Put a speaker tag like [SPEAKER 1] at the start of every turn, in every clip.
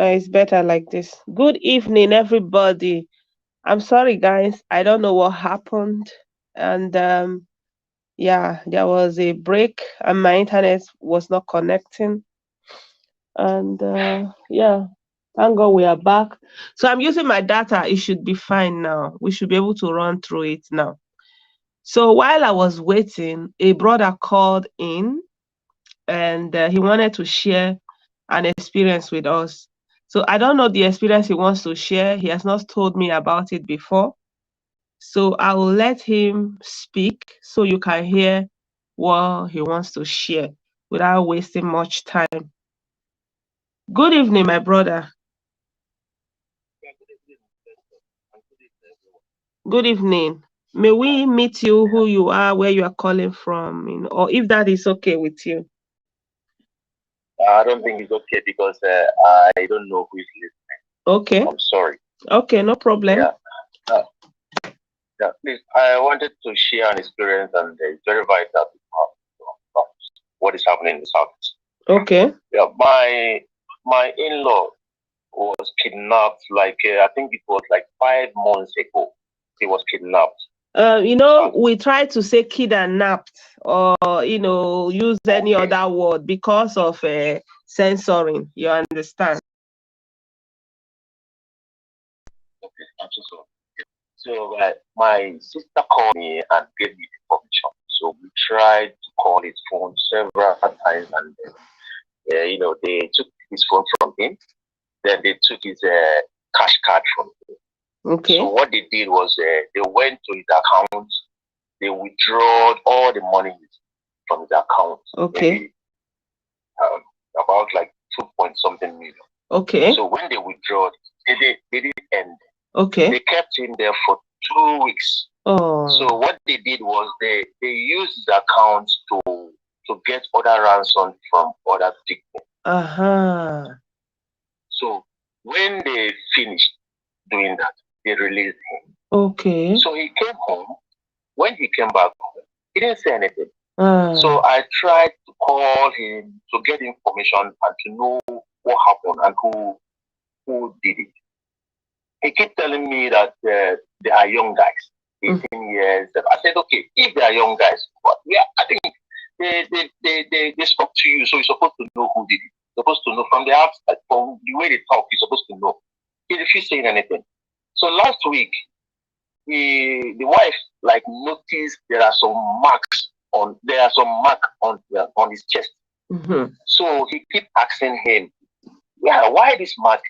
[SPEAKER 1] It's better like this. Good evening, everybody. I'm sorry, guys. I don't know what happened. And yeah, there was a break and my internet was not connecting. And yeah, thank God we are back. So I'm using my data. It should be fine now. We should be able to run through it now. So while I was waiting, a brother called in and he wanted to share an experience with us. So I don't know the experience he wants to share. He has not told me about it before. So I will let him speak so you can hear what he wants to share without wasting much time. Good evening, my brother. Good evening. May we meet you, who you are, where you are calling from, or if that is okay with you.
[SPEAKER 2] I don't think it's okay because I don't know who is listening.
[SPEAKER 1] Okay.
[SPEAKER 2] I'm sorry.
[SPEAKER 1] Okay, no problem.
[SPEAKER 2] Yeah. Uh, yeah. Please, I wanted to share an experience and it's very vital about what is happening in the south.
[SPEAKER 1] Okay.
[SPEAKER 2] Yeah. My in-law was kidnapped. Like I think it was like 5 months ago. He was kidnapped.
[SPEAKER 1] We try to say kidnapped or use any other word because of censoring. You understand?
[SPEAKER 2] Okay, so my sister called me and gave me the information. So we tried to call his phone several times, and they took his phone from him. Then they took his cash card from him.
[SPEAKER 1] Okay.
[SPEAKER 2] So what they did was they went to his account. They withdrew all the money from his account.
[SPEAKER 1] Okay.
[SPEAKER 2] Maybe, about like 2 point something million.
[SPEAKER 1] Okay.
[SPEAKER 2] So when they withdrew, they didn't end.
[SPEAKER 1] Okay.
[SPEAKER 2] They kept him there for 2 weeks.
[SPEAKER 1] Oh.
[SPEAKER 2] So what they did was they used the account to get other ransom from other people.
[SPEAKER 1] Uh-huh.
[SPEAKER 2] So when they finished doing that, they released him.
[SPEAKER 1] Okay.
[SPEAKER 2] So he came home. When he came back home, he didn't say anything. So I tried to call him to get information and to know what happened and who did it. He kept telling me that they are young guys, 18 years. I said, okay, if they are young guys, but yeah, I think they spoke to you, so you're supposed to know who did it. You're supposed to know from the outside, from the way they talk, you're supposed to know. He refused saying anything. So last week, the wife like noticed there are some marks on his chest. Mm-hmm. So he kept asking him, yeah, why this mark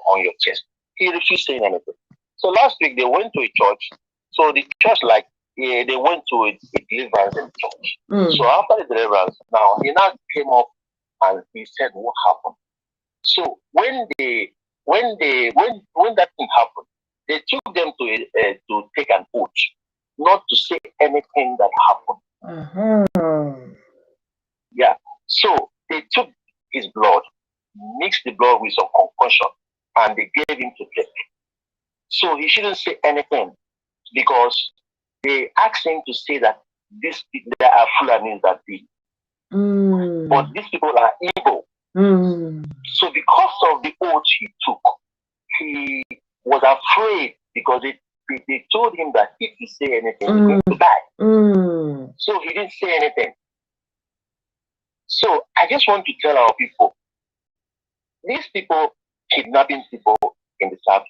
[SPEAKER 2] on your chest? He refused saying anything. So last week they went to a church. So the church they went to a deliverance in the church. So after the deliverance, now he now came up and he said what happened. So when that thing happened, they took them to take an oath, not to say anything that happened. Yeah. So they took his blood, mixed the blood with some concussion, and they gave him to drink. So he shouldn't say anything because they asked him to say that there are Fulanis that did. But these people are evil. So because of the oath he took, he was afraid because they told him that if he say anything, he's going to die. So he didn't say anything. So I just want to tell our people, these people kidnapping people in the South,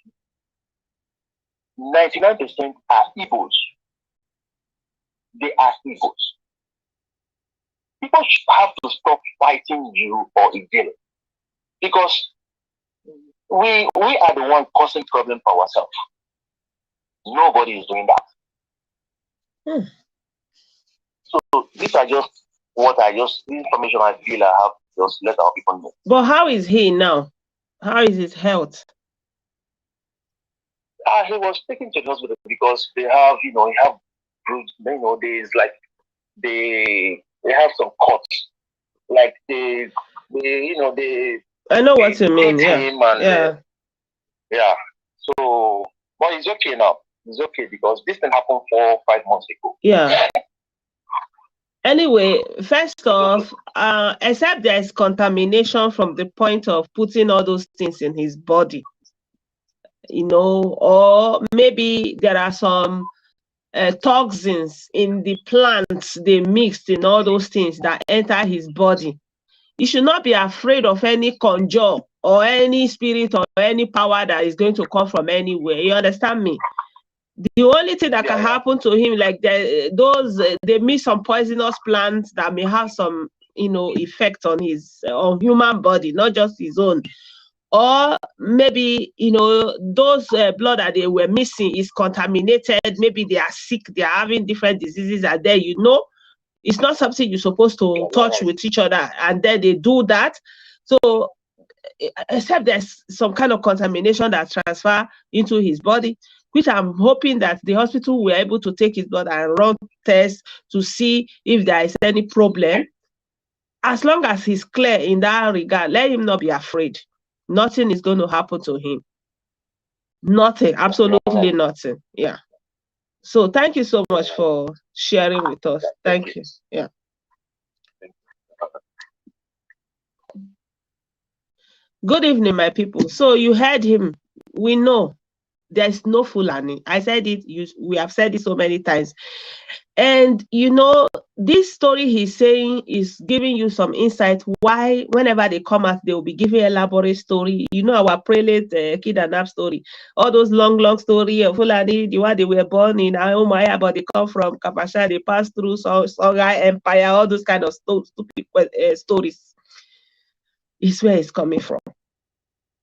[SPEAKER 2] 99% are evils. They are evils. People have to stop fighting you or again because we are the one causing problem for ourselves. Nobody is doing that. So these are just this information I feel I have to just let our people know.
[SPEAKER 1] But how is he now? How is his health?
[SPEAKER 2] He was taken to the hospital because they have, he have bruised, there's like they have some cuts, like they
[SPEAKER 1] I know what you mean. Yeah.
[SPEAKER 2] Yeah. So, but it's okay now. It's okay because this thing happened 4 or 5 months ago.
[SPEAKER 1] Yeah. Anyway, first off, except there is contamination from the point of putting all those things in his body, or maybe there are some toxins in the plants they mixed in all those things that enter his body. You should not be afraid of any conjure or any spirit or any power that is going to come from anywhere. You understand me? The only thing that can happen to him, like they mix some poisonous plants that may have some, effect on his on human body, not just his own. Or maybe, those blood that they were missing is contaminated. Maybe they are sick, they are having different diseases, and then it's not something you're supposed to touch with each other, and then they do that. So except there's some kind of contamination that transfer into his body, which I'm hoping that the hospital were able to take his blood and run tests to see if there is any problem. As long as he's clear in that regard, let him not be afraid. Nothing is going to happen to him. Nothing, absolutely nothing. Yeah. So thank you so much for sharing with us. Thank you. Yeah. Good evening, my people. So you heard him. We know there's no Fulani. I said it. We have said it so many times. And this story he's saying is giving you some insight why whenever they come out, they will be giving elaborate story. Our prelate kidnap story, all those long story of Fulani, the one they were born in Ahomaya, but they come from Kabasha, they pass through Songhai Empire, all those kind of stupid stories is where it's coming from.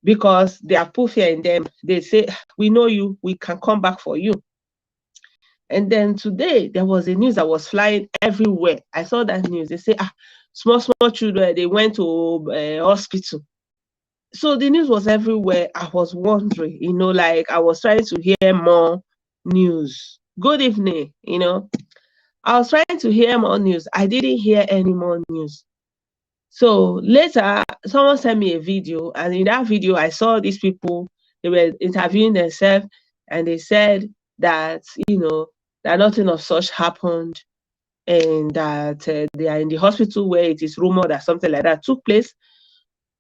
[SPEAKER 1] Because they are put fear in them. They say, we know you, we can come back for you. And then today, there was a news that was flying everywhere. I saw that news. They say, small children, they went to hospital. So the news was everywhere. I was wondering, like I was trying to hear more news. Good evening, I was trying to hear more news. I didn't hear any more news. So later, someone sent me a video, and in that video, I saw these people, they were interviewing themselves, and they said that, that nothing of such happened, and that they are in the hospital where it is rumored that something like that took place.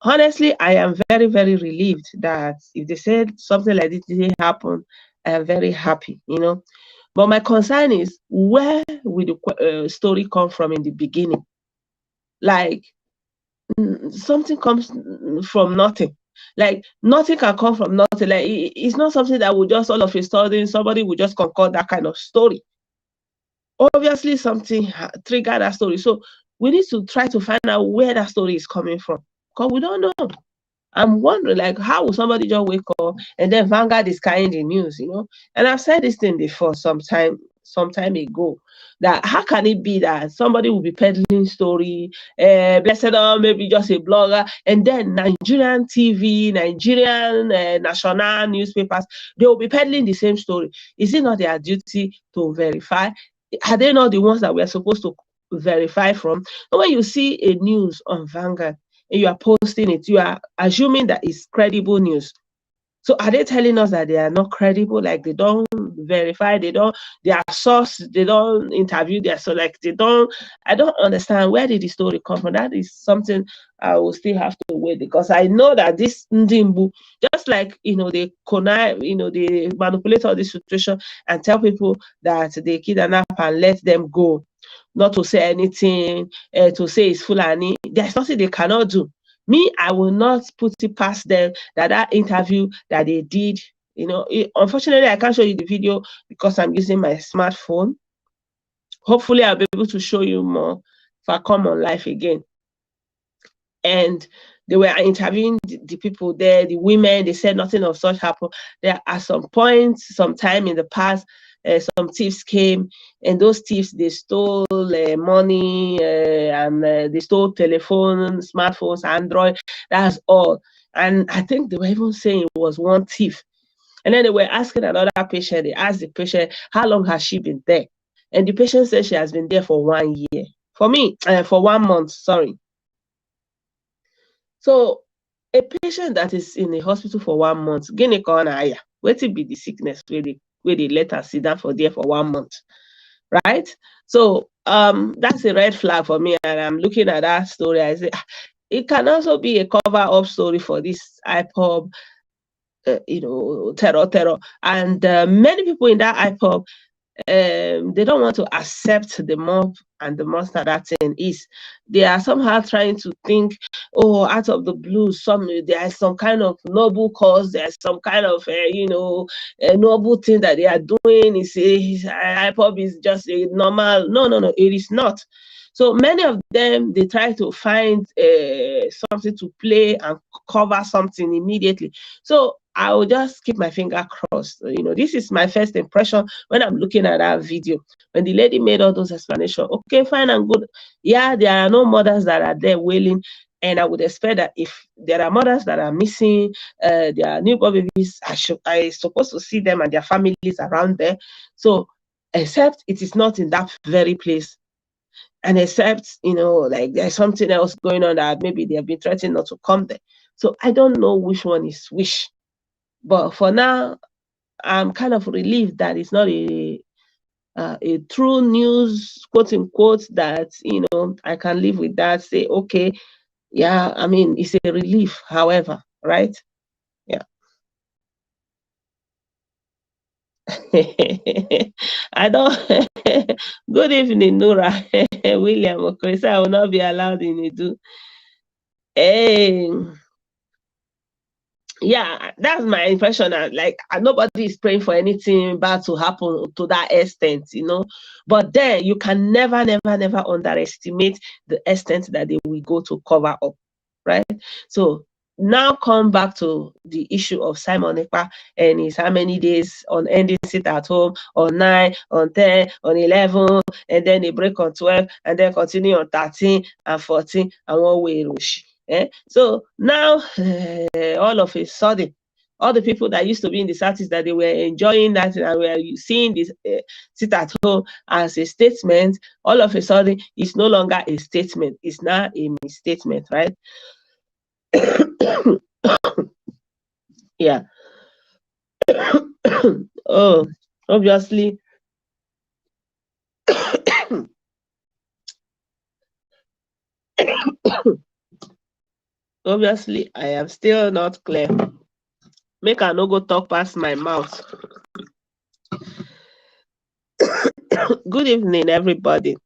[SPEAKER 1] Honestly, I am very, very relieved that if they said something like this didn't happen, I am very happy, But my concern is, where will the story come from in the beginning? Like, something comes from nothing. Like, nothing can come from nothing. Like, it's not something that will just all of a sudden somebody will just concoct that kind of story. Obviously, something triggered that story. So we need to try to find out where that story is coming from, because we don't know. I'm wondering, like, how will somebody just wake up and then Vanguard is carrying the news, And I've said this thing before some time ago, that how can it be that somebody will be peddling story, blessed or maybe just a blogger, and then Nigerian TV, Nigerian national newspapers, they will be peddling the same story. Is it not their duty to verify? Are they not the ones that we're supposed to verify from? And when you see a news on Vanguard and you are posting it, you are assuming that it's credible news. So are they telling us that they are not credible? Like, they don't verify, their source, they don't interview their source, like I don't understand, where did the story come from? That is something I will still have to wait, because I know that this Ndimbu, just like, they connive, they manipulate all this situation and tell people that they kidnap and let them go, not to say anything, to say it's Fulani. There's nothing they cannot do. Me, I will not put it past them that interview that they did, unfortunately, I can't show you the video because I'm using my smartphone. Hopefully, I'll be able to show you more if I come on live again. And they were interviewing the people there, the women. They said nothing of such happened. There at some point, sometime in the past, some thieves came, and those thieves, they stole money, and they stole telephones, smartphones, Android. That's all. And I think they were even saying it was one thief. And then they were asking another patient. They asked the patient, how long has she been there? And the patient said she has been there for 1 year. For 1 month, sorry. So a patient that is in the hospital for 1 month, what will be the sickness where they let her sit down for 1 month? right? So that's a red flag for me. And I'm looking at that story. I say it can also be a cover-up story for this IPOB, terror. And many people in that IPOB, they don't want to accept the mob and the monster that thing is. They are somehow trying to think, oh, out of the blue, there is some kind of noble cause, there's some kind of a noble thing that they are doing. IPOB is just a normal. No, it is not. So many of them, they try to find something to play and cover something immediately. So I will just keep my finger crossed. This is my first impression when I'm looking at that video. When the lady made all those explanations, okay, fine and good. Yeah, there are no mothers that are there wailing. And I would expect that if there are mothers that are missing, their newborn babies, I supposed to see them and their families around there. So, except it is not in that very place. And except, like there's something else going on that maybe they have been threatening not to come there. So I don't know which one is which. But for now, I'm kind of relieved that it's not a true news, quote unquote, that, I can live with that, say, okay, yeah, I mean, it's a relief, however, right? Yeah. I don't. Good evening, Nora. William Okresa, I will not be allowed in Edu. Hey. Yeah, that's my impression. Like nobody is praying for anything bad to happen to that extent, But then you can never underestimate the extent that they will go to cover up, right? So now come back to the issue of Simon Ekpa and his how many days on ending sit at home, on 9, on 10, on 11, and then they break on 12, and then continue on 13 and 14, and one way rush. So now, all of a sudden, all the people that used to be in the Southeast that they were enjoying that and were seeing this sit at home as a statement, all of a sudden, it's no longer a statement. It's now a misstatement, right? Yeah. Oh, obviously. Obviously, I am still not clear. Make I no go talk past my mouth. Good evening, everybody.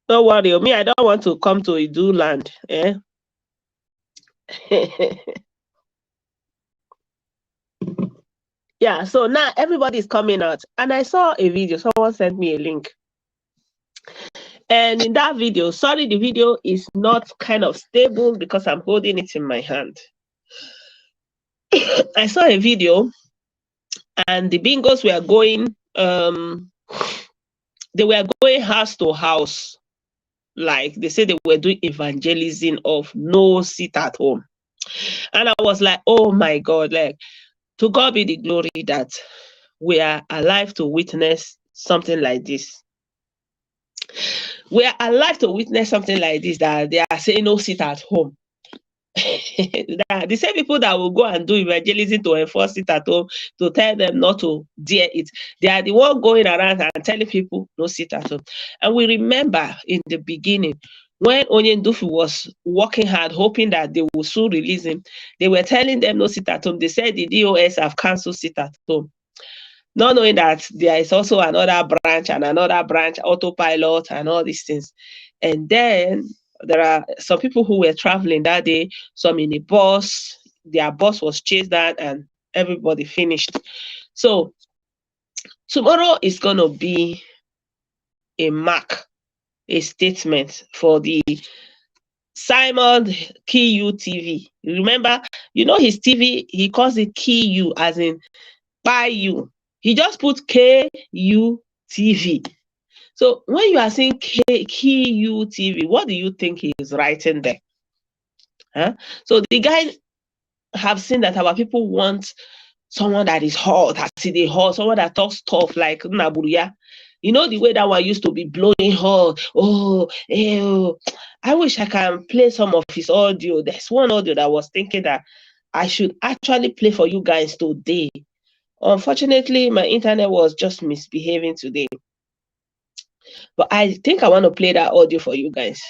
[SPEAKER 1] Don't worry, me, I don't want to come to Idu land. Yeah, so now everybody's coming out. And I saw a video, someone sent me a link. And in that video, sorry, the video is not kind of stable because I'm holding it in my hand. I saw a video and the bingos were going, they were going house to house. Like they said, they were doing evangelism of no sit at home. And I was like, oh my God, like, to God be the glory that we are alive to witness something like this. We are alive to witness something like this, that they are saying no sit at home. The same people that will go and do evangelism to enforce it at home, to tell them not to dare it, they are the one going around and telling people no sit at home. And we remember in the beginning, when Onyendufu was working hard, hoping that they will soon release him, they were telling them no sit at home. They said the DOS have cancelled sit at home, not knowing that there is also another branch and another branch, autopilot and all these things. And then there are some people who were traveling that day, some in a bus, their bus was chased down and everybody finished. So tomorrow is going to be a mark, a statement for the Simon KU TV. Remember, his TV, he calls it KU as in by you. He just put KU TV. So when you are saying KU TV, what do you think he is writing there? Huh? So the guy have seen that our people want someone that is hot, someone that talks tough like Naburia. You know the way that one used to be blowing hot. Oh, ew. I wish I can play some of his audio. There's one audio that I was thinking that I should actually play for you guys today. Unfortunately, my internet was just misbehaving today. But I think I want to play that audio for you guys.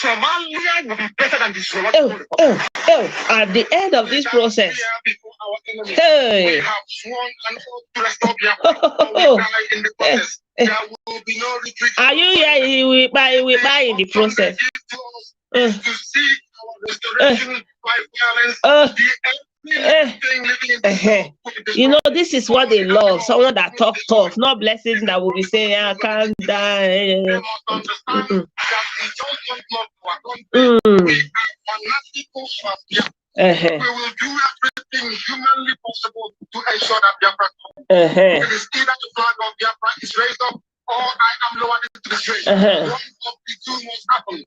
[SPEAKER 1] Somalia will be better than this. At the end of this process, hey, we have sworn an oath to restore in the process. There will be no retreat. Are you here? We buy in the process. To seek our restoration by violence. You know, this is what they love. Someone that talks tough, not blessings that will be saying, I can't die. We will do everything humanly possible to ensure that Biafra comes. It is either the flag of Biafra is raised up or I am lowered into the street. One of the two must happen.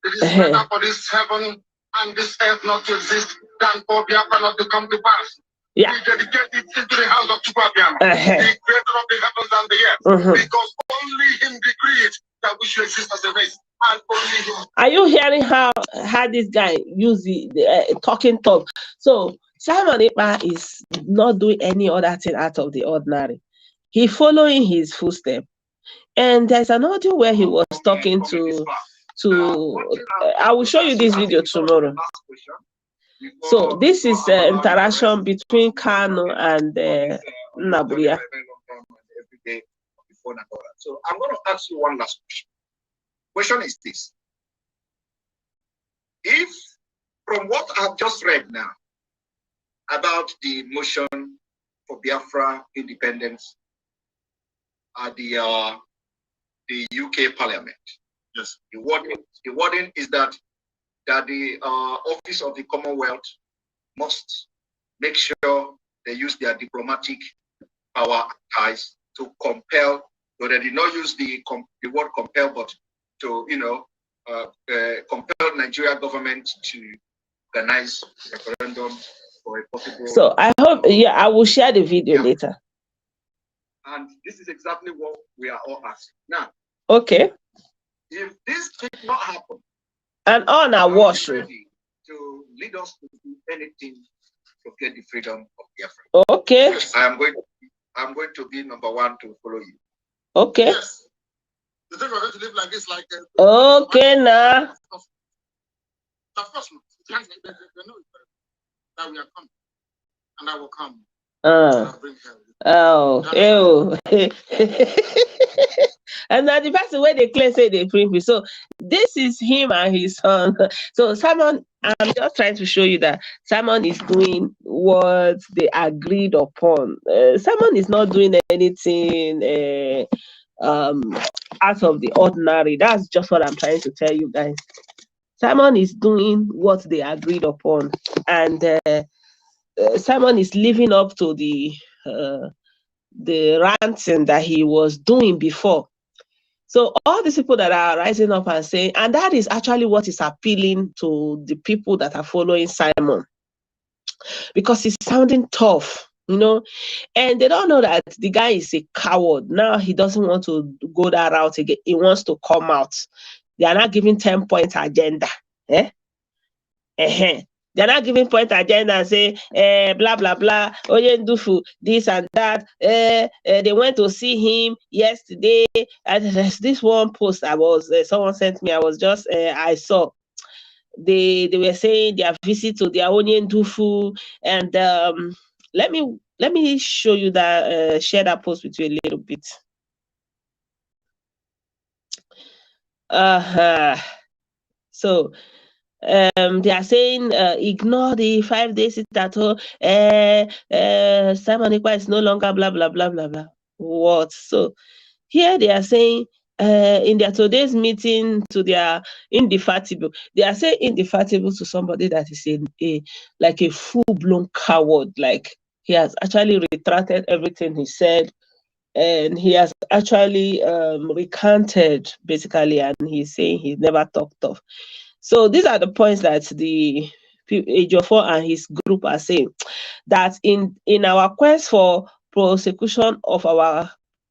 [SPEAKER 1] It is better for this heaven and this earth not to exist than for Biafra not to come to pass. Yeah. We dedicate it into the hands of Chukwuabiam, the creator of the heavens and the earth, because only him decreed that we should exist as a race, and only him. Are you hearing how this guy use the talking talk? So Simon Ekpa is not doing any other thing out of the ordinary. He following his footsteps. And there's an audio where he was talking to I will show you this video tomorrow. So this is interaction between Kanu and Naburia.
[SPEAKER 3] So I'm going to ask you one last question. Question is this: if from what I've just read now about the motion for Biafra independence at the UK Parliament, yes, the wording is that the Office of the Commonwealth must make sure they use their diplomatic power ties to compel, though they did not use the word compel, but to, compel Nigeria government to organize a referendum for a possible.
[SPEAKER 1] So I hope, I will share the video later.
[SPEAKER 3] And this is exactly what we are all asking now.
[SPEAKER 1] Okay.
[SPEAKER 3] If this did not happen,
[SPEAKER 1] and on our wash
[SPEAKER 3] ready to lead us to do anything to get the freedom of Biafra.
[SPEAKER 1] Okay.
[SPEAKER 3] Yes. I'm going to be number one to follow you.
[SPEAKER 1] Okay.
[SPEAKER 3] Yes. You think we're going to live like this,
[SPEAKER 1] okay, now.
[SPEAKER 3] Of course, they know that we are coming, and I will come.
[SPEAKER 1] And now the person where they claim say they bring me. So this is him and his son. So Simon, I'm just trying to show you that Simon is doing what they agreed upon. Simon is not doing anything out of the ordinary. That's just what I'm trying to tell you guys. Simon is doing what they agreed upon, and Simon is living up to the ranting that he was doing before. So all these people that are rising up and saying, and that is actually what is appealing to the people that are following Simon, because he's sounding tough, and they don't know that the guy is a coward. Now he doesn't want to go that route again. He wants to come out. They are not giving 10-point agenda. They're not giving point agenda and say, blah, blah, blah, Oyendufu, this and that. They went to see him yesterday. And there's this one post someone sent me, I saw. They were saying their visit to their Oyendufu. And let me show you that, share that post with you a little bit. So they are saying ignore the 5 days at home. Simon Ekpa is no longer blah blah blah blah blah. What? So here they are saying in their today's meeting to their indefatigable. They are saying indefatigable to somebody that is like a full-blown coward. Like he has actually retracted everything he said. And he has actually recanted, basically, and he's saying he's never talked of. So these are the points that the Ejiofor and his group are saying, that in our quest for prosecution of our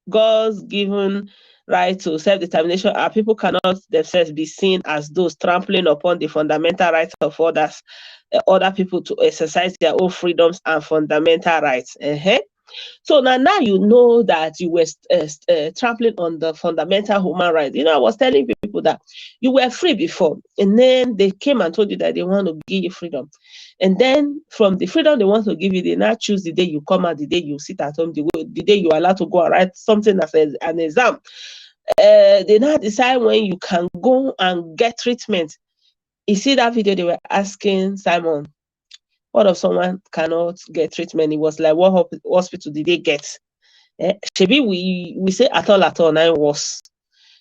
[SPEAKER 1] God's given right to self-determination, our people cannot themselves be seen as those trampling upon the fundamental rights of others, other people to exercise their own freedoms and fundamental rights. So now you know that you were trampling on the fundamental human rights. I was telling people that you were free before, and then they came and told you that they want to give you freedom. And then from the freedom they want to give you, they now choose the day you come out, the day you sit at home, the day you are allowed to go and write something as an exam. They now decide when you can go and get treatment. You see that video they were asking Simon, what if someone cannot get treatment? It was like, what hospital did they get? Shebi we say at all 9 was.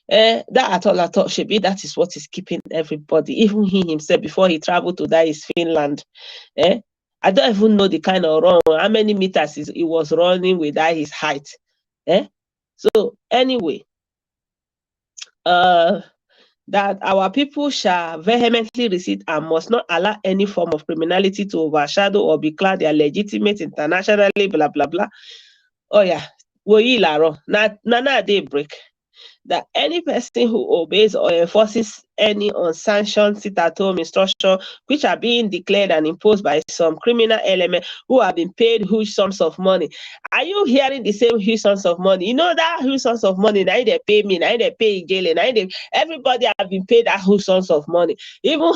[SPEAKER 1] That at all, Shebi, that is what is keeping everybody, even he himself, before he traveled to that is Finland. I don't even know the kind of run, how many meters he was running without his height. So anyway, that our people shall vehemently resist and must not allow any form of criminality to overshadow or becloud their legitimate internationally, blah, blah, blah. Oh, yeah. Now they break. That any person who obeys or enforces any unsanctioned sit-at-home instruction which are being declared and imposed by some criminal element who have been paid huge sums of money. Are you hearing the same huge sums of money? You know that huge sums of money, now they pay me, now they pay jail, now everybody have been paid that huge sums of money. Even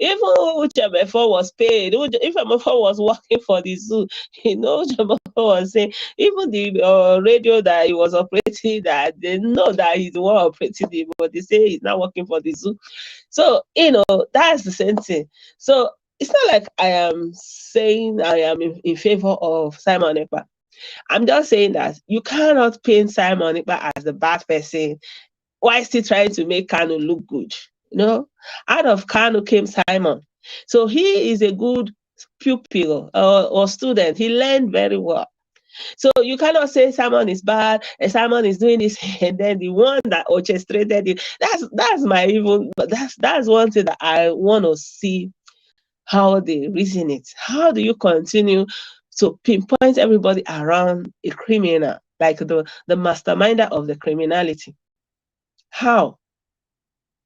[SPEAKER 1] Uchemefo was paid. If Uchemefo was working for the zoo, Uchemefo was saying, even the radio that he was operating, that they know that he's the one operating it, but they say he's not working for the zoo. So, that's the same thing. So it's not like I am saying I am in favor of Simon Ekpa. I'm just saying that you cannot paint Simon Ekpa as a bad person while still trying to make Kanu look good. Out of Kanu came Simon. So he is a good pupil or student. He learned very well. So you cannot say Simon is bad and Simon is doing this, and then the one that orchestrated it. That's my even. But that's one thing that I want to see how they reason it. How do you continue to pinpoint everybody around a criminal, like the masterminder of the criminality? How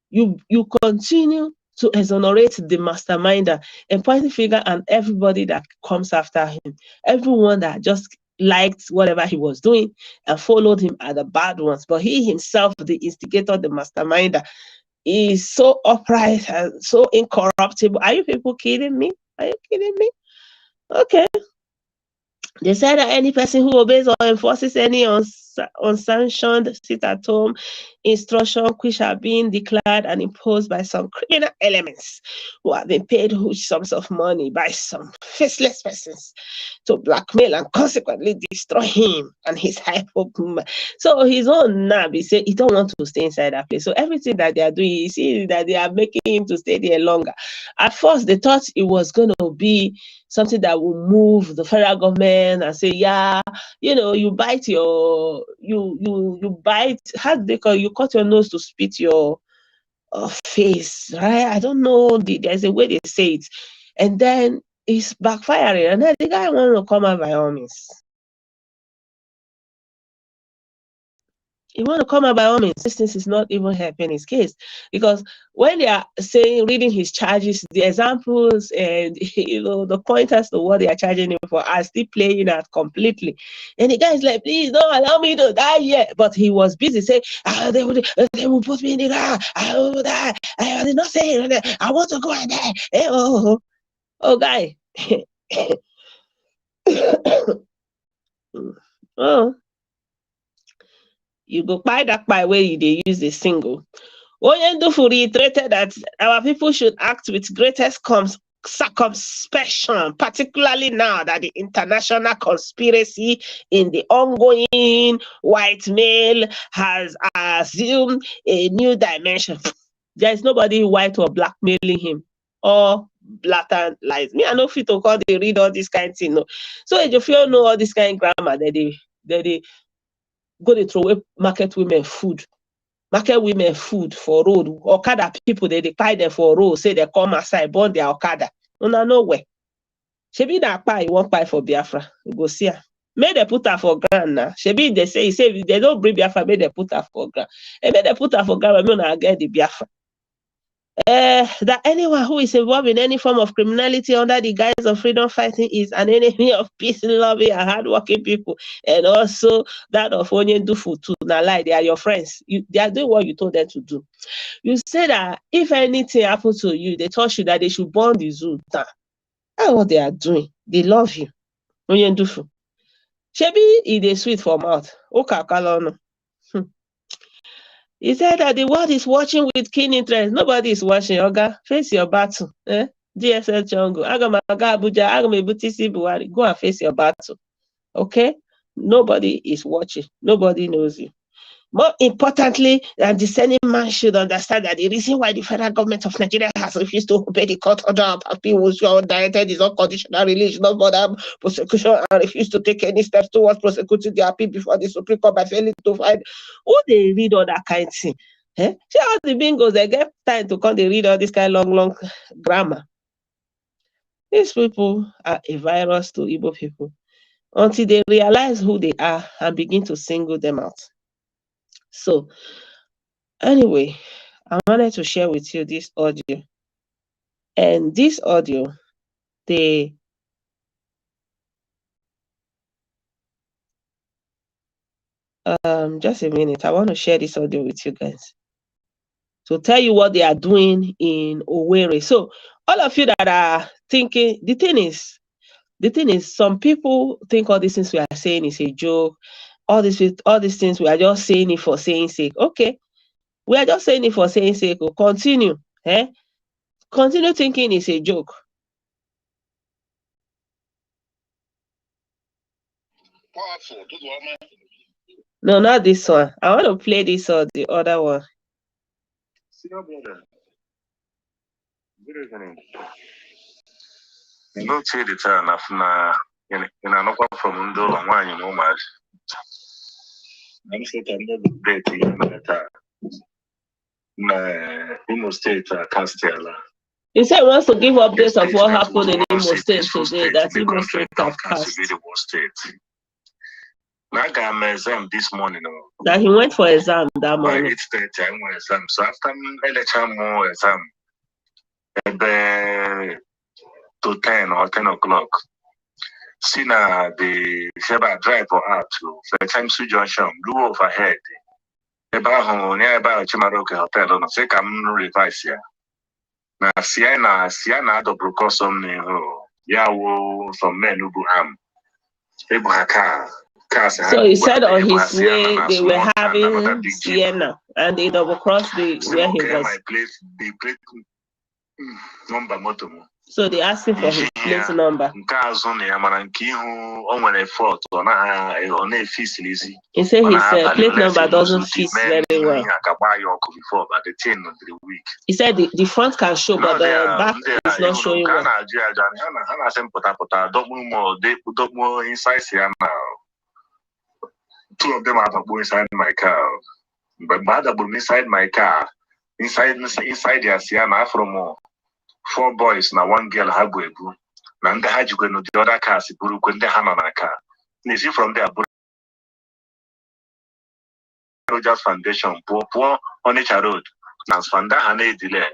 [SPEAKER 1] you continue to exonerate the masterminder and point the finger at everybody that comes after him, everyone that just liked whatever he was doing and followed him are the bad ones. But he himself, the instigator, the masterminder, is so upright and so incorruptible. Are you people kidding me? Are you kidding me? Okay. They said that any person who obeys or enforces any unsanctioned sit-at-home instruction which are being declared and imposed by some criminal elements who have been paid huge sums of money by some faceless persons to blackmail and consequently destroy him and his high hope. So his own now, he said he don't want to stay inside that place. So everything that they are doing, you see that they are making him to stay there longer. At first, they thought it was going to be something that will move the federal government and say, yeah, you bite your, you bite, how do they call you cut your nose to spit your face, right? I don't know, there's a way they say it. And then it's backfiring, and then the guy wants to come out by all means. He want to come out by all means. This is not even helping his case, because when they are saying, reading his charges, the examples and the pointers to what they are charging him for are still playing out completely. And the guy is like, please don't allow me to die yet. But he was busy saying, they will put me in the ground. I will die. I did not say it. I want to go and die. Guy. Oh. You go buy that by way they use a single. Oyendufu reiterated that our people should act with greatest circumspection, particularly now that the international conspiracy in the ongoing white male has assumed a new dimension. There is nobody white or blackmailing him or blatant lies. Me, I know fit to call they read all this kind of thing. No. So if you know all this kind of grammar, they go to throw away market women food for road. Okada people, they buy them for road, say they come outside, burn their Okada. No nowhere. Shebi na pa, you won't buy for Biafra. You go see her. May they put her for ground now. Shebi they say if they don't bring Biafra, may they put her for ground. And may they put her for ground, may not get the Biafra. That anyone who is involved in any form of criminality under the guise of freedom fighting is an enemy of peace, loving, and hardworking people, and also that of Onyendufu too. Now, lie, they are your friends. They are doing what you told them to do. You say that if anything happens to you, they told you that they should burn the zoo down. That's what they are doing. They love you. Onyendufu. Shebi it is sweet for mouth. Okakalono. He said that the world is watching with keen interest. Nobody is watching. Oga, face your battle. DSL Jungle. Agama Abuja. Agama Butisi Buhari. Go and face your battle. Okay? Nobody is watching. Nobody knows you. More importantly, a discerning man should understand that the reason why the federal government of Nigeria has refused to obey the court order of appeal directed is unconditional release, not further prosecution, and refused to take any steps towards prosecuting the appeal before the Supreme Court by failing to find who they read all that kind of thing. See how the bingos, they get time to come, they read all this kind of long grammar. These people are a virus to Igbo people until they realize who they are and begin to single them out. So, anyway, I wanted to share with you this audio. And this audio, just a minute. I want to share this audio with you guys to tell you what they are doing in Owerri. So, all of you that are thinking, the thing is, some people think all these things we are saying is a joke. All these things we are just saying it for saying sake. Okay, we are just saying it for saying sake. Continue, continue thinking it's a joke. No, not this one. I want to play this or the other one.
[SPEAKER 2] Good evening. You don't say the time after in an offer from Ndo and one, you know, much. I'm saying that Imo State, Castella.
[SPEAKER 1] He said he wants to give updates of what happened in Imo State today. That Imo State have passed.
[SPEAKER 2] I'm exam this morning.
[SPEAKER 1] That he went for exam that morning.
[SPEAKER 2] It's the time when exam. So after more exam, to 10 or 10 o'clock. See now the Sheba drive for out to the time to junction, blue overhead. About home nearby Chimaroke Hotel on a second revise here. Now Siena double custom Yawo from men who am.
[SPEAKER 1] So he said on his way they were having Siena and they double crossed where he was.
[SPEAKER 2] My place, the plate number motomo.
[SPEAKER 1] So they asked him for his plate number.
[SPEAKER 2] He
[SPEAKER 1] said his plate number doesn't fit very well. He said the front can show, but the back is not showing well.
[SPEAKER 2] Two of them are inside my car. But inside my car, inside the Siena from 4 boys now 1 girl Habuebu. Nanda Hajugo the other cars Buruku and the Hananaka. You see from there Rogers Foundation, poor on each road. Nansfanda Hane delay.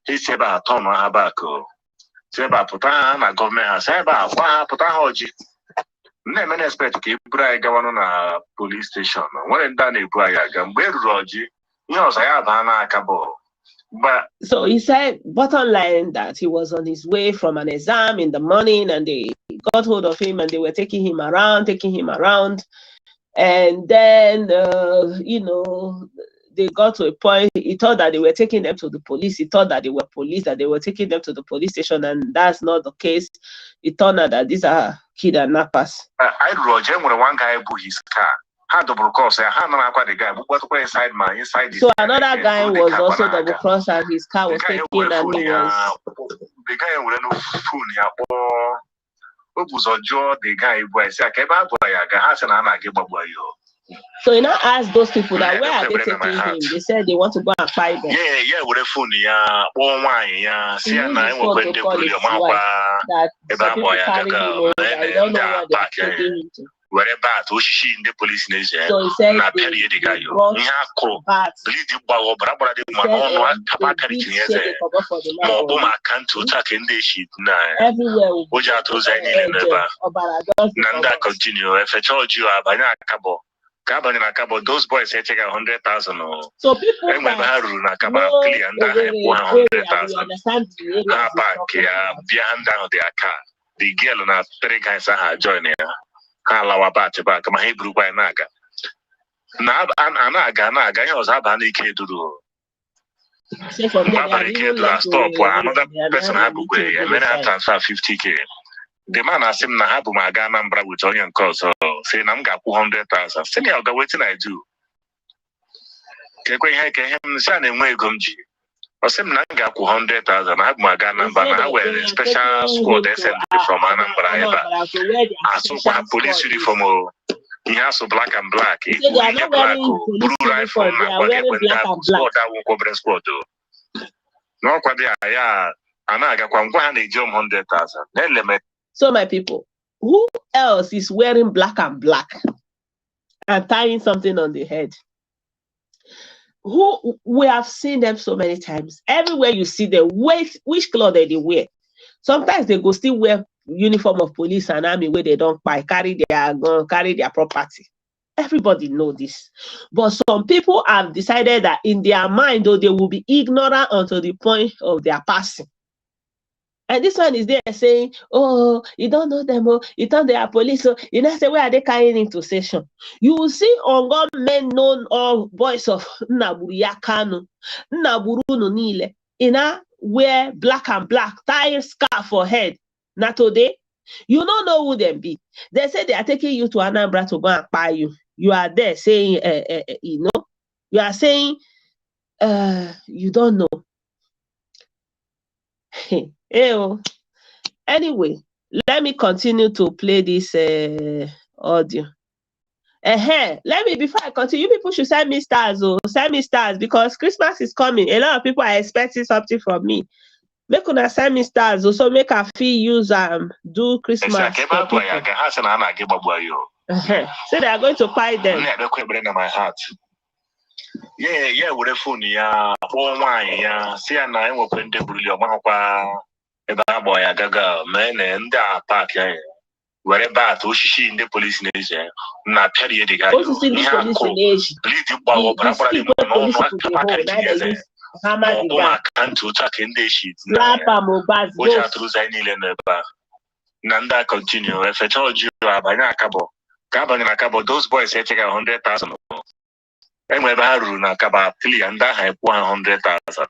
[SPEAKER 2] He said about Tom Habako. Say about Putana government has said about Putahoji. Never expect to keep Bray going on a police station. When done a Brayagam, where Roger, you know, I have Hana Cabo. But
[SPEAKER 1] so he said, bottom line, that he was on his way from an exam in the morning and they got hold of him and they were taking him around. And then, you know, they got to a point, he thought that they were taking them to the police. He thought that they were police, that they were taking them to the police station, and that's not the case. It turned out that these are kidnappers.
[SPEAKER 2] I Roger when one guy blew his car. Had double cross, I had not quite the guy, but inside
[SPEAKER 1] so another guy was also double cross and his car was taken and he was
[SPEAKER 2] the guy with no phone the guy was
[SPEAKER 1] so he now asked those people that where are they taking him? They said they want to go and fight them.
[SPEAKER 2] Yeah, with a phone, see, I don't know where they're taking him to. wherever Oshishi in the police nation.
[SPEAKER 1] So he said
[SPEAKER 2] na period the guy yo. Nyako. Believe the bawo brabra de mano tabata rikinyeze. Mo boma kanto takende shit na.
[SPEAKER 1] Everywhere.
[SPEAKER 2] Oja to zaini le neba. Nanda continue. If I told you abanya kabo. Kabani na kabo, those boys say take 100,000 or
[SPEAKER 1] so people
[SPEAKER 2] and when Haru na kaba clear and 100,000. Ha back ya behind down their car. The girl na 3 guys ha join here. Ha lawa back ma Hebrew by naga. Na anaga he was aba na ike dudu. Baba ike dudu stop another person ha bugwe and then I transfer 50k. The man asked him na habu ma ga Anambra with onion cost so say na m ga 100,000. Say me ga wetin I do. Kekwe ihe ke him say na enwe ego m ji. O say na m ga 100,000 habu ma ga Anambra na ha were special squad send from Anambra eba. Aso kwa police uniform o. Ihe aso black and black. Ihe black o. Blue rifle na kwa ke kwenda squad a won cover squad o. No kwa dia ya ana ga kwa ngwa ha na eji 100,000. Na element.
[SPEAKER 1] So my people, who else is wearing black and black and tying something on the head? Who we have seen them so many times. Everywhere you see them, which clothes they wear. Sometimes they go still wear uniform of police and army where they don't buy, carry their gun, carry their property. Everybody know this. But some people have decided that in their mind, though, they will be ignorant until the point of their passing. And this one is there saying, oh, you don't know them, oh, you thought they are police, so you know, say, where are they carrying into session? You will see on men known or boys of Naburiyakano, Naburunu Nile, wear black and black, tie scarf for head. Not today. You don't know who them be. They say they are taking you to Anambra to go and buy you. You are there saying, you know, you are saying, you don't know. Anyway, let me continue to play this audio. Let me, before I continue, you people should send me stars, send me stars, because Christmas is coming. A lot of people are expecting something from me. Make una send me stars, so make a fee use do Christmas. So they are going to buy them.
[SPEAKER 2] My heart. Yeah, with a phone, yeah, all wine, yeah, see, and I will print the bully of a boy, a gaga, man, and the park, wherever Oshishi in the police nation, not Terry the guy. Also, see this police nation. Bleed you, Bob, I can't to attack in the sheet. Nanda continue. If I told you about Cabo, those boys say take 100,000. And when Haru na kaba tili anda hai 100,000.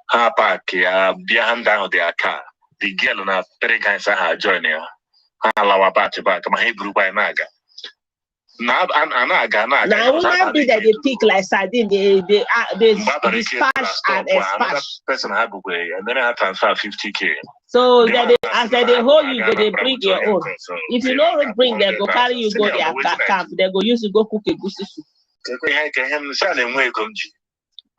[SPEAKER 2] Ha park ya behind down their car. The girl na 3 guys ha join here. Ha lawa back ma Hebrew by naga. Na anaga.
[SPEAKER 1] Now would be that they pick like sardine, they dispatch and dispatch.
[SPEAKER 2] Person have way and then I transfer 50k.
[SPEAKER 1] So that as they hold you, they bring your own. If you don't bring them, go carry you go their camp. They go use to go cook a goosey soup.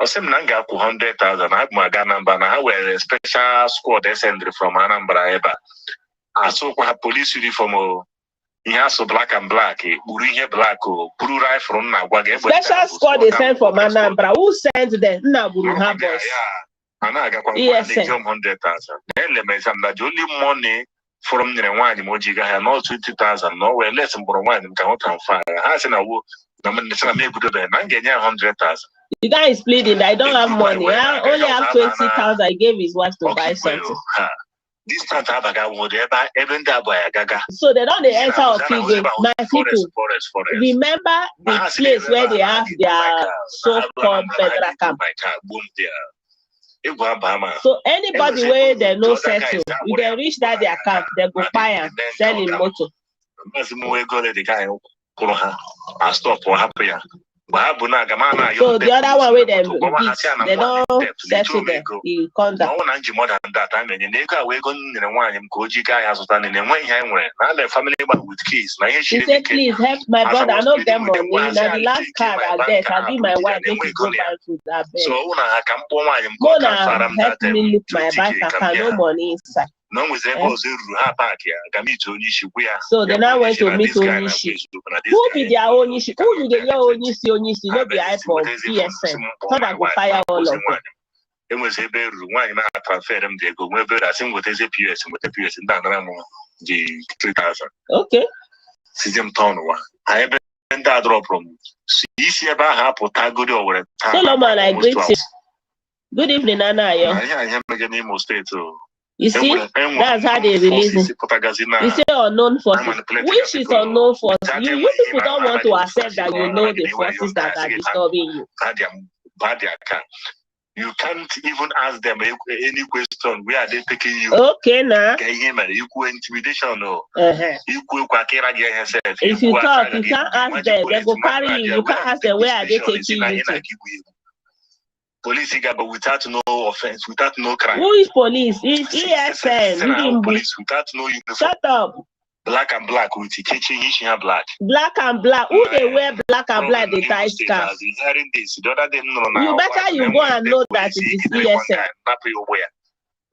[SPEAKER 2] I said, Nanga 100,000. I have my Anambra. I wear a special squad descended from Anambra. I saw police uniform. He has so black and black. Urihe black. Blue rifle.
[SPEAKER 1] Special squad they sent from Anambra. Who sent them? Naburu boys.
[SPEAKER 2] Yes, 100,000. The only money from the one emoji I not 20,000. No, we're less than one can on fire. I said,
[SPEAKER 1] the guy is pleading. I don't have money. I only have 20,000. I gave his wife to buy something.
[SPEAKER 2] This time, even that boy,
[SPEAKER 1] so they don't enter of figure. My people, remember the place where they have their so-called federal camp. So anybody where they no settle, if they reach that their camp, they go buy and sell in motor.
[SPEAKER 2] Stop or happy.
[SPEAKER 1] So the other one where they don't settle them. He comes down.
[SPEAKER 2] More than that, I mean, they got away going in one and Koji guy has done in one hand. Now the family with keys.
[SPEAKER 1] She said, please help my brother. I know them money. Now the last card I get, I'll be my wife. Make you go back to that bed.
[SPEAKER 2] So I can
[SPEAKER 1] Mona help me look my bank account. No money inside. So they now went to meet Onishi. Who be their Onishi? Who be the Onishi? No be I for PSN. Thought I go fire all of them.
[SPEAKER 2] Enwezi ebe ruru nwaanyị na-transfer m dị ego nwe ebe asị m nweta POS ndị anara m ji 3,000.
[SPEAKER 1] Okay.
[SPEAKER 2] Site m tọn ụwa anyị ebe ndị a drọpụrụ m isi ebe ahụ apụta godi Owerri taa.
[SPEAKER 1] Solomon, I greet you. Good evening, Nana.
[SPEAKER 2] Ihe mege n'Imo State.
[SPEAKER 1] You see, that's how they release it. You say unknown forces. Which is unknown forces? You people don't want to accept that you know the forces that are disturbing you.
[SPEAKER 2] You can't even ask them any question. Where are they taking you?
[SPEAKER 1] Okay, now.
[SPEAKER 2] Equal intimidation, no.
[SPEAKER 1] If you talk, you can't ask them. They go carry you. You can't ask them where are they taking you to.
[SPEAKER 2] Police, but without no offense, without no crime.
[SPEAKER 1] Who is police? It's ESN.
[SPEAKER 2] Police without no uniform.
[SPEAKER 1] Shut up.
[SPEAKER 2] Black and black with the kitchen black.
[SPEAKER 1] Black and black. Who they wear black and black? They tie scarf.
[SPEAKER 2] Hearing this, the other day,
[SPEAKER 1] you better you go and know that it is ESN.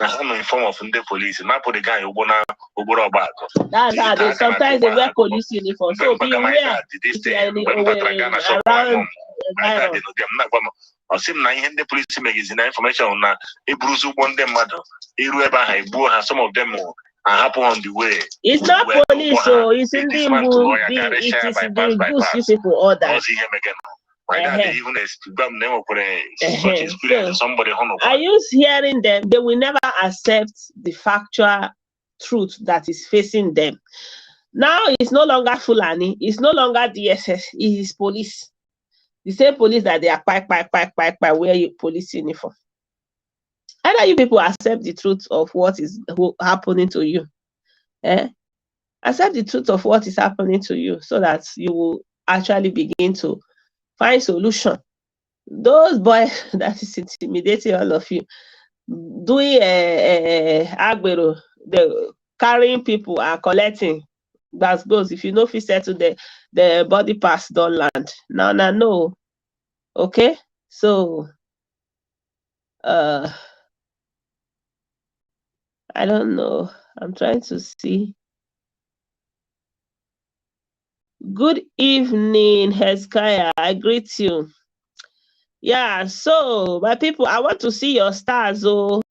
[SPEAKER 2] I'm in form of the police. Not put the guy who wanna
[SPEAKER 1] that's how they sometimes they wear police uniform. So be aware. Around.
[SPEAKER 2] Or seem like the police magazine information on that. A bruise one them mother. Some of them happen on the way.
[SPEAKER 1] It's not police, so it's in the book. It is the goose people order. I use hearing them, they will never accept the factual truth that is facing them. Now it's no longer Fulani, it's no longer DSS, it is police. The same police that they are wear your police uniform. Either you people accept the truth of what is happening to you. Accept the truth of what is happening to you so that you will actually begin to find solution. Those boys that is intimidating all of you, doing agbero, the carrying people are collecting. That goes if you know if you settle the body pass don't land. No. Okay, so I don't know. I'm trying to see. Good evening, Hezekiah. I greet you. Yeah, so my people, I want to see your stars. Oh,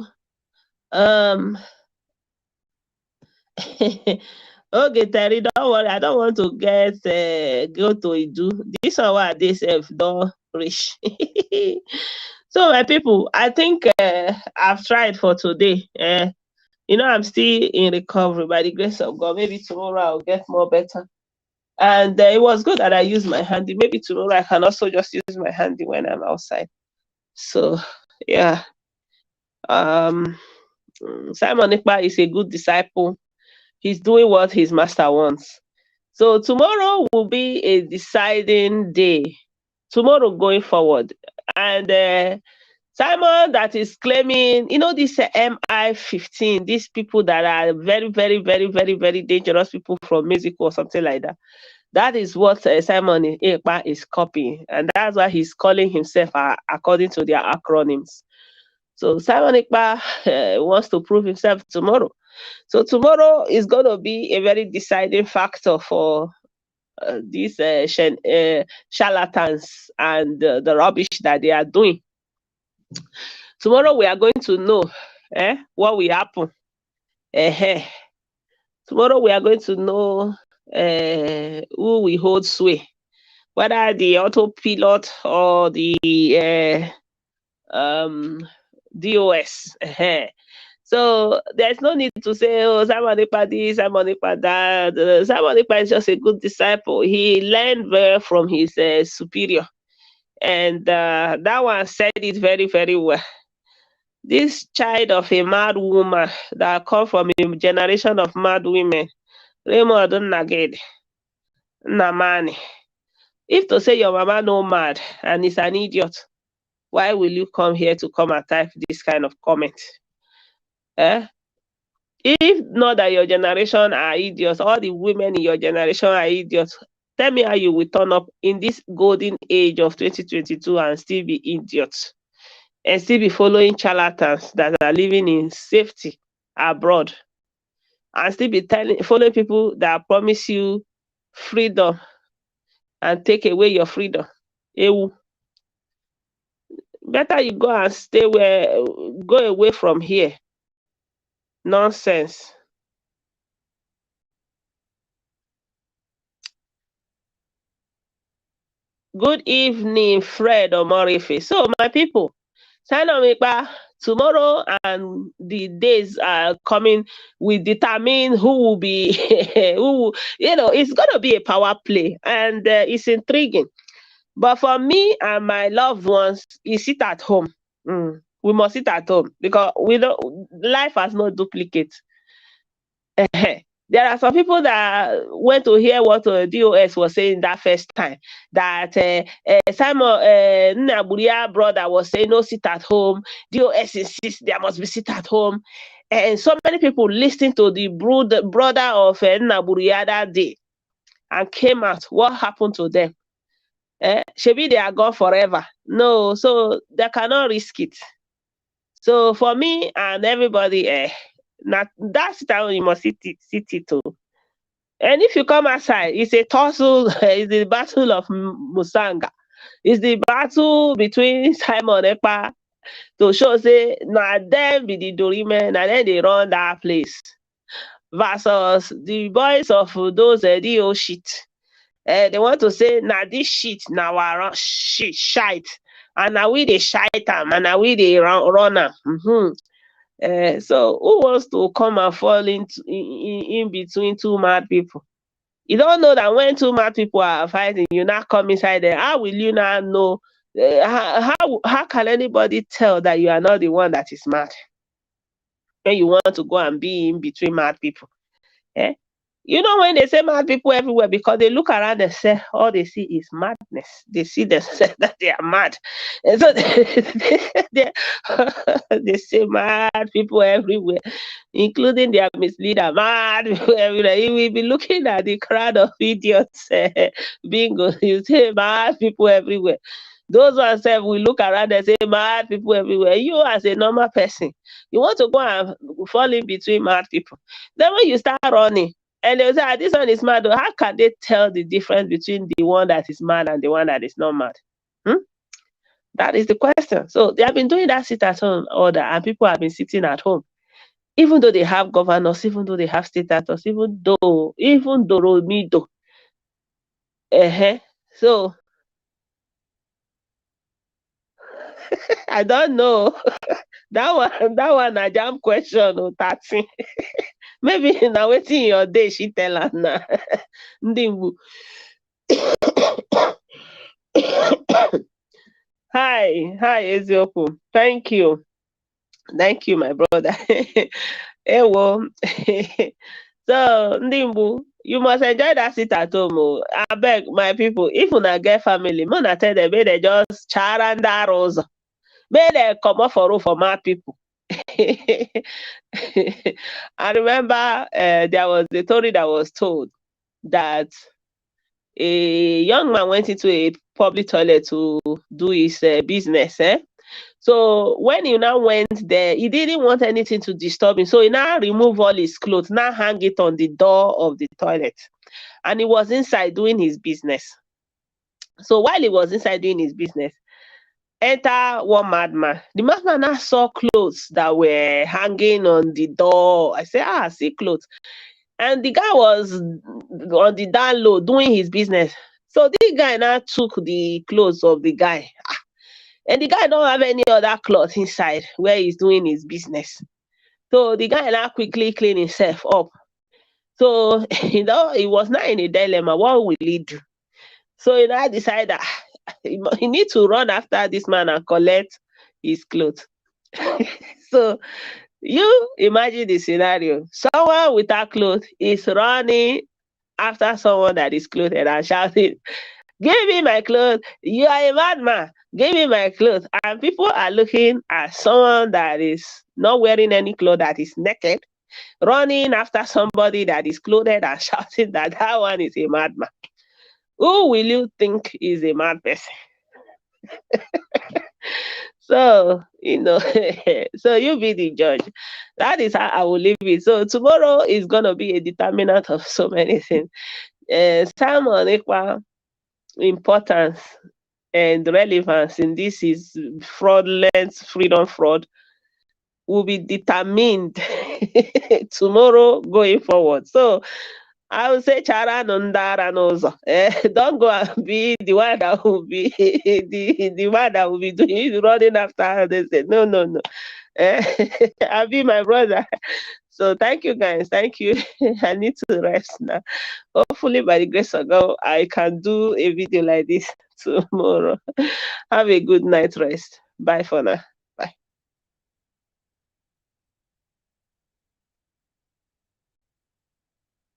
[SPEAKER 1] okay, Terry, don't worry. I don't want to get go to Idu. This one what they say don't reach. So my people, I think I've tried for today. You know, I'm still in recovery by the grace of God. Maybe tomorrow I'll get more better. And it was good that I used my handy. Maybe tomorrow I can also just use my handy when I'm outside. So yeah. Simon Ekpa is a good disciple. He's doing what his master wants. So tomorrow will be a deciding day. Tomorrow going forward. And Simon that is claiming, you know, this MI15, these people that are very, very, very, very, very dangerous people from Mexico or something like that. That is what Simon Ekpa is copying. And that's why he's calling himself according to their acronyms. So Simon Ekpa wants to prove himself tomorrow. So tomorrow is going to be a very deciding factor for these charlatans and the rubbish that they are doing. Tomorrow we are going to know what will happen. Tomorrow we are going to know who will hold sway, whether the autopilot or the DOS. So there's no need to say, oh, Simon Ekpa this, Simon Ekpa that. Simon Ekpa is just a good disciple. He learned well from his superior. And that one said it very, very well. This child of a mad woman that come from a generation of mad women, Raymond Naged, Namani. If to say your mama no mad and is an idiot, why will you come here to come and type this kind of comment? If not that your generation are idiots, all the women in your generation are idiots, tell me how you will turn up in this golden age of 2022 and still be idiots and still be following charlatans that are living in safety abroad and still be following people that promise you freedom and take away your freedom. Ewu. Better you go and go away from here. Nonsense. Good evening, Fred Omorife. So, my people, sign on me, tomorrow and the days are coming will determine who will be it's going to be a power play, and it's intriguing. But for me and my loved ones, we sit at home. We must sit at home because life has no duplicate. There are some people that went to hear what DOS was saying that first time, that Simon Naburia brother was saying, no, sit at home. DOS insists there must be sit at home. And so many people listened to the brother of Naburia that day and came out. What happened to them? Maybe they are gone forever. No, so they cannot risk it. So for me and everybody, that's how you must sit it too. And if you come outside, it's a tussle, it's the battle of Musanga. It's the battle between Simon Ekpa to show say now them be the Dorime, now then they run that place. Versus the boys of those DO shit. They want to say now this shit now our shite. And now we they shite them, and now we they run them. So who wants to come and fall in between two mad people? You don't know that when two mad people are fighting, you now come inside there. How will you now know? How can anybody tell that you are not the one that is mad when you want to go and be in between mad people? You know when they say mad people everywhere, because they look around and say all they see is madness. They see themselves that they are mad. And so they say mad people everywhere, including their misleader, mad people everywhere. You will be looking at the crowd of idiots, bingo, you say mad people everywhere. Those ones say we look around and say mad people everywhere. You as a normal person, you want to go and fall in between mad people. Then when you start running, and they will say, this one is mad. How can they tell the difference between the one that is mad and the one that is not mad? That is the question. So they have been doing that sit-at-home order, and people have been sitting at home. Even though they have governors, even though they have status, even though Romido. So I don't know. that one a jam question or 13. Maybe now waiting your day she tell her now. Hi, Ezioku. Thank you, my brother. Ewo. So Ndimbu, you must enjoy that sit at home. I beg my people, if una get family, mona tell them may they just charanda rose. May they come up for mad people. I remember there was a story that was told that a young man went into a public toilet to do his business. So when he now went there, he didn't want anything to disturb him. So he now removed all his clothes, now hang it on the door of the toilet. And he was inside doing his business. So while he was inside doing his business, enter one madman. The madman now saw clothes that were hanging on the door. I said, see clothes. And the guy was on the down low doing his business. So this guy now took the clothes of the guy. And the guy don't have any other clothes inside where he's doing his business. So the guy now quickly clean himself up. So, he was not in a dilemma. What will he do? So he now decided that he needs to run after this man and collect his clothes. So you imagine the scenario. Someone without clothes is running after someone that is clothed and shouting, give me my clothes. You are a madman. Give me my clothes. And people are looking at someone that is not wearing any clothes, that is naked, running after somebody that is clothed and shouting that one is a madman. Who will you think is a mad person? So, so you be the judge. That is how I will leave it. So tomorrow is gonna be a determinant of so many things. Salmon equal importance and relevance in this is fraudulent freedom fraud will be determined tomorrow going forward. So I would say chara nundara nozo. Don't go and be the one that will be the one that will be doing running after. They say no, no, no. I'll be my brother. So thank you guys. Thank you. I need to rest now. Hopefully by the grace of God, I can do a video like this tomorrow. Have a good night rest. Bye for now.